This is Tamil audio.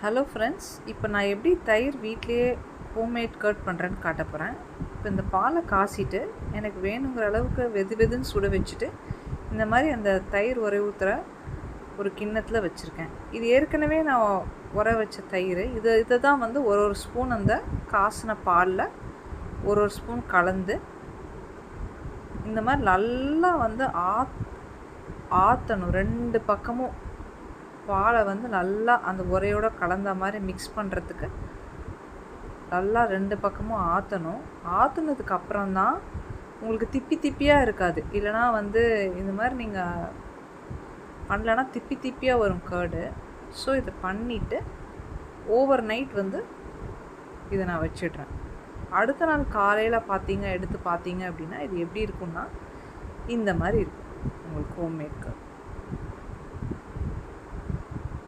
ஹலோ ஃப்ரெண்ட்ஸ், இப்போ நான் எப்படி தயிர் வீட்லேயே ஹோம்மேட் கர்ட் பண்ணுறேன்னு காட்ட போகிறேன். இப்போ இந்த பாலை காய்ச்சிட்டு எனக்கு வேணுங்கிற அளவுக்கு வெது வெதுன்னு சுட வச்சுட்டு இந்த மாதிரி அந்த தயிர் ஊற்றுற ஒரு கிண்ணத்தில் வச்சுருக்கேன். இது ஏற்கனவே நான் உர வச்ச தயிர். இதை தான் ஒரு ஸ்பூன் அந்த காய்ச்சின பாலில் ஒரு ஸ்பூன் கலந்து இந்த மாதிரி நல்லா ஆற்றணும். ரெண்டு பக்கமும் பாலை நல்லா அந்த உரையோட கலந்த மாதிரி மிக்ஸ் பண்ணுறதுக்கு நல்லா ரெண்டு பக்கமும் ஆற்றணும். ஆற்றுனதுக்கு அப்புறம்தான் உங்களுக்கு திப்பி திப்பியாக இருக்காது. இல்லைனா இந்த மாதிரி நீங்கள் பண்ணலன்னா திப்பி திப்பியாக வரும் கர்டு. ஸோ இதை பண்ணிவிட்டு ஓவர் நைட் இதை நான் வச்சிடுறேன். அடுத்த நாள் காலையில் எடுத்து பார்த்தீங்க அப்படின்னா இது எப்படி இருக்குன்னா இந்த மாதிரி இருக்கும் உங்களுக்கு ஹோம்மேட் கர்ட்.